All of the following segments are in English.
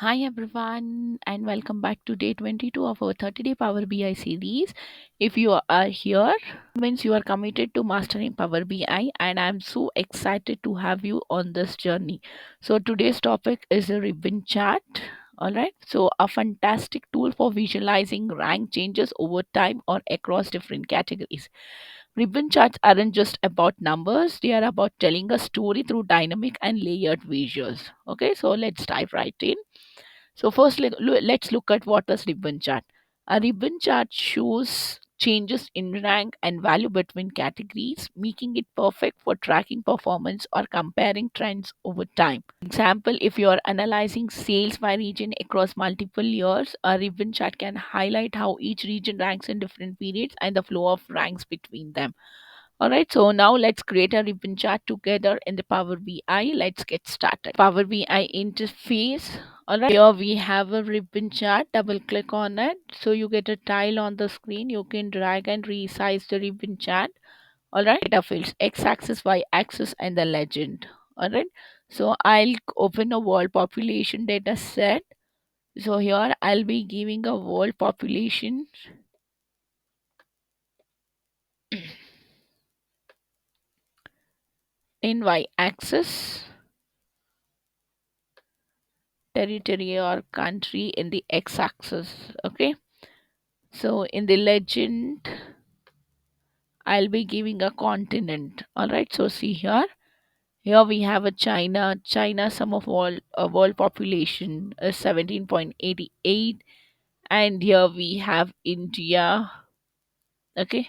Hi everyone, and welcome back to day 22 of our 30-day Power BI series. If you are here, means you are committed to mastering Power BI, and I'm so excited to have you on this journey. So today's topic is a ribbon chart. All right, so a fantastic tool for visualizing rank changes over time or across different categories. Ribbon charts aren't just about numbers, they are about telling a story through dynamic and layered visuals. Okay, so let's dive right in. So first, let's look at what is ribbon chart. A ribbon chart shows changes in rank and value between categories, making it perfect for tracking performance or comparing trends over time. Example, if you are analyzing sales by region across multiple years, a ribbon chart can highlight how each region ranks in different periods and the flow of ranks between them. All right, so now let's create a ribbon chart together in the Power BI. Let's get started. Power BI interface. All right, here we have a ribbon chart. Double click on it. So you get a tile on the screen. You can drag and resize the ribbon chart. All right, data fields, x-axis, y-axis, and the legend. All right, so I'll open a world population data set. So here I'll be giving a world population in y-axis, territory or country in the x-axis. Okay, so in the legend I'll be giving a continent. All right, so see here we have a China sum of world population is 17.88, and here we have India. Okay,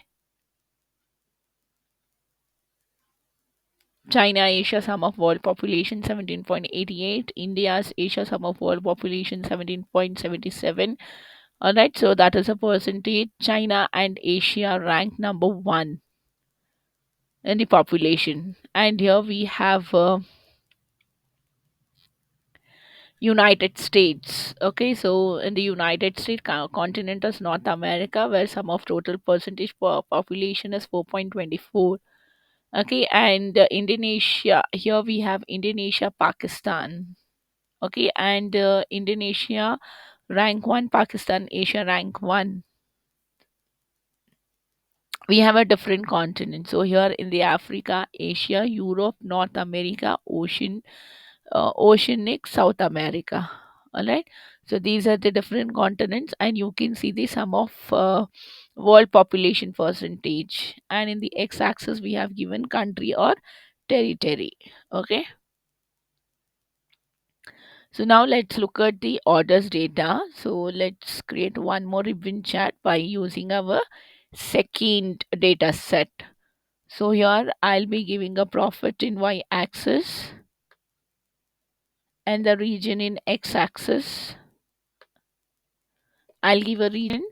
China Asia sum of world population 17.88, India's Asia sum of world population 17.77. All right, so that is a percentage. China and Asia rank number one in the population. And here we have United States. Okay, so in the United States continent is North America, where sum of total percentage population is 4.24. Okay, and Indonesia. Here we have Indonesia, Pakistan. Okay, and Indonesia rank one, Pakistan, Asia rank one. We have a different continent. So here in the Africa, Asia, Europe, North America, oceanic, South America. All right, so these are the different continents, and you can see the sum of world population percentage, and in the x-axis we have given country or territory. Okay, so now let's look at the orders data. So let's create one more ribbon chart by using our second data set. So here I'll be giving a profit in y-axis and the region in x-axis. I'll give a region,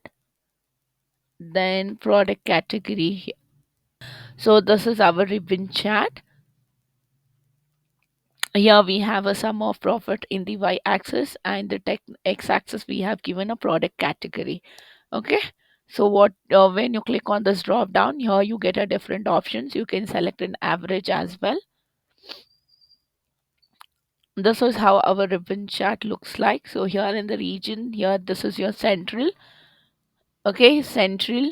then product category. So this is our ribbon chart. Here we have a sum of profit in the y-axis, and the x-axis we have given a product category. Okay. So what when you click on this drop down here, you get a different options. You can select an average as well. This is how our ribbon chart looks like. So here in the region, here this is your central. Okay, central,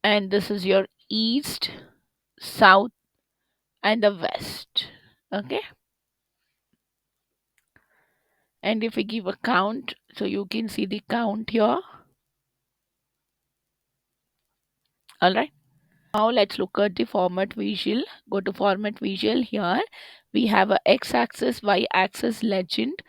and this is your east, south, and the west. Okay, and if we give a count, so you can see the count here. All right, now let's look at the format visual. Go to format visual. Here we have a x-axis, y-axis, legend,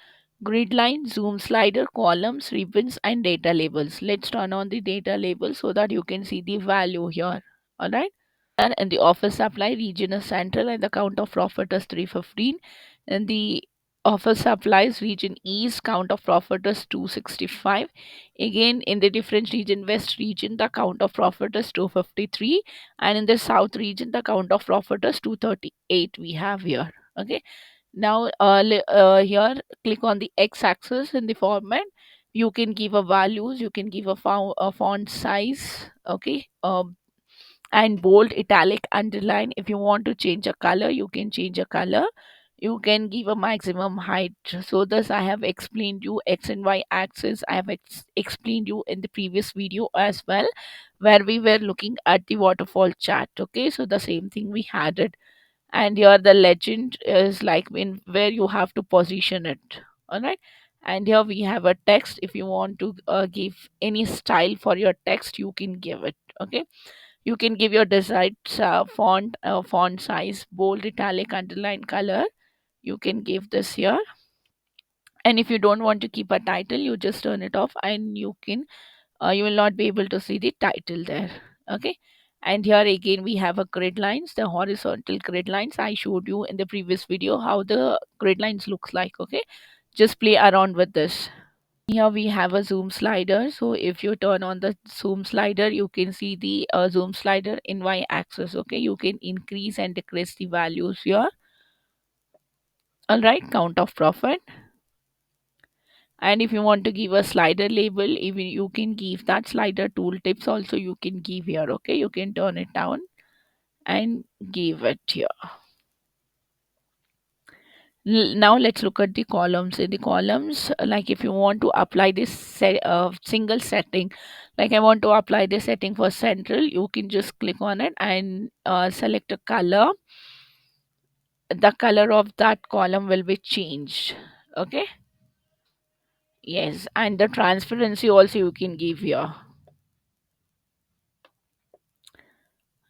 grid line, zoom slider, columns, ribbons, and data labels. Let's turn on the data label so that you can see the value here. All right, and the office supply region is central, and the count of profit is 315. And the office supplies region east, count of profit is 265. Again, in the different region, west region, the count of profit is 253, and in the south region, the count of profit is 238 we have here. Okay, now here click on the x-axis in the format. You can give a values, you can give a font size. Okay, and bold, italic, underline. If you want to change a color, you can change a color. you can give a maximum height. So this I have explained you x and y axis. I have explained you in the previous video as well, where we were looking at the waterfall chart. Okay, so the same thing we had it. And here the legend is like in where you have to position it. All right. And here we have a text. If you want to give any style for your text, you can give it. Okay, you can give your desired font size, bold, italic, underline, color. You can give this here. And if you don't want to keep a title, you just turn it off, and you will not be able to see the title there. Okay. And here again we have a grid lines, the horizontal grid lines. I showed you in the previous video how the grid lines looks like. Okay, just play around with this. Here we have a zoom slider. So if you turn on the zoom slider, you can see the zoom slider in y axis. Okay, you can increase and decrease the values here. All right, count of profit. And if you want to give a slider label, even you can give that. Slider tooltips also you can give here. Okay, you can turn it down and give it here. Now let's look at the columns. In the columns, like if you want to apply this single setting, like I want to apply this setting for central, you can just click on it and select a color. The color of that column will be changed. Okay, yes, and the transparency also you can give here.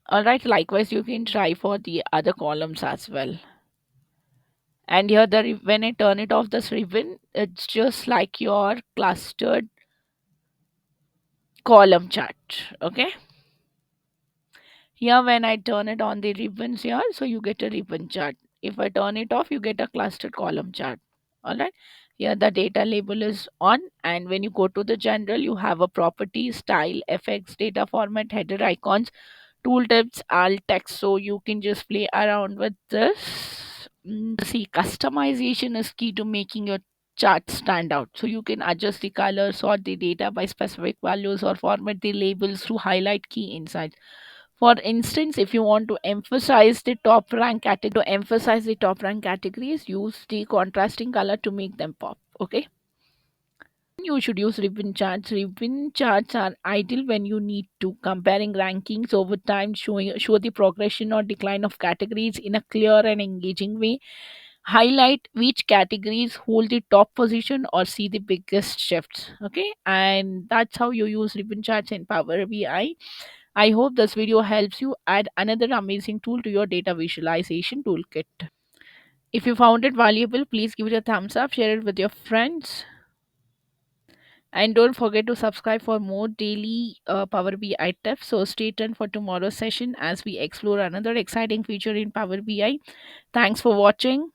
All right, likewise you can try for the other columns as well. And here when I turn it off this ribbon, it's just like your clustered column chart. Okay, here when I turn it on the ribbons here, so you get a ribbon chart. If I turn it off, you get a clustered column chart. All right, here the data label is on, and when you go to the general, you have a property, style, effects, data format, header, icons, tooltips, alt text. So you can just play around with this. See, customization is key to making your chart stand out. So you can adjust the color, sort the data by specific values, or format the labels to highlight key insights. For instance, if you want to emphasize the top rank categories, use the contrasting color to make them pop. Okay, you should use ribbon charts. Ribbon charts are ideal when you need to comparing rankings over time, show the progression or decline of categories in a clear and engaging way. Highlight which categories hold the top position or see the biggest shifts. Okay, and that's how you use ribbon charts in Power BI. I hope this video helps you add another amazing tool to your data visualization toolkit. If you found it valuable, please give it a thumbs up, share it with your friends, and don't forget to subscribe for more daily Power BI tips. So stay tuned for tomorrow's session as we explore another exciting feature in Power BI. Thanks for watching.